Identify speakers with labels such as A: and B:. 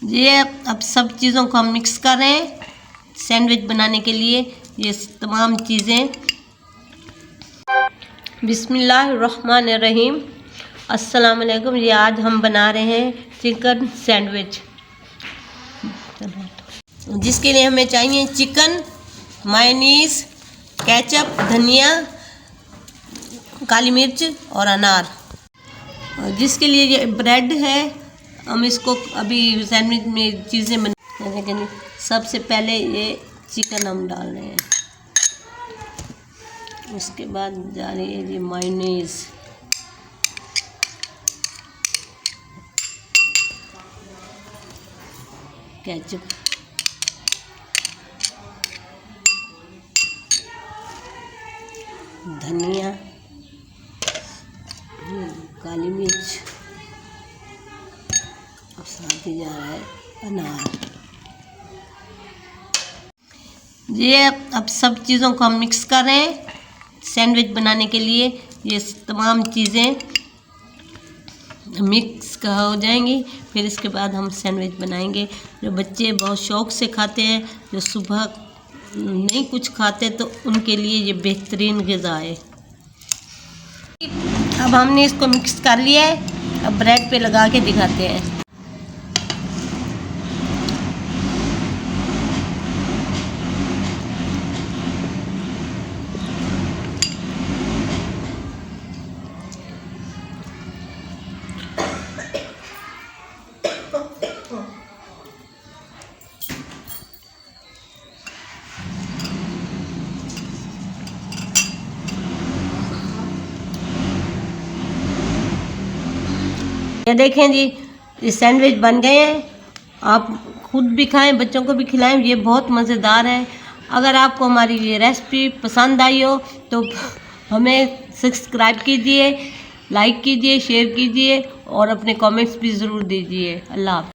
A: ये अब सब चीज़ों को हम मिक्स कर रहे हैं सैंडविच बनाने के लिए। ये तमाम चीज़ें। बिस्मिल्लाहिर्रहमानिर्रहीम। अस्सलाम वालेकुम। ये आज हम बना रहे हैं चिकन सैंडविच, जिसके लिए हमें चाहिए चिकन, मायोनीज, केचप, धनिया, काली मिर्च और अनार। जिसके लिए ये ब्रेड है, हम इसको अभी सैंडविच में चीज़ें बनाने के लिए सबसे पहले ये चिकन हम डाल रहे हैं। उसके बाद जा रही है ये मायोनीज, केचप, धनिया, काली मिर्च और साथ ही जा रहा है अनार। ये अब सब चीज़ों को हम मिक्स कर रहे हैं सैंडविच बनाने के लिए। ये तमाम चीज़ें मिक्स हो जाएंगी, फिर इसके बाद हम सैंडविच बनाएंगे। जो बच्चे बहुत शौक़ से खाते हैं, जो सुबह नहीं कुछ खाते, तो उनके लिए ये बेहतरीन ग़िज़ा है। अब हमने इसको मिक्स कर लिया है, अब ब्रेड पे लगा के दिखाते हैं। ये देखें जी, ये सैंडविच बन गए हैं। आप खुद भी खाएं, बच्चों को भी खिलाएं, ये बहुत मज़ेदार है। अगर आपको हमारी ये रेसिपी पसंद आई हो तो हमें सब्सक्राइब कीजिए, लाइक कीजिए, शेयर कीजिए और अपने कमेंट्स भी ज़रूर दीजिए। अल्लाह हाफ़िज़।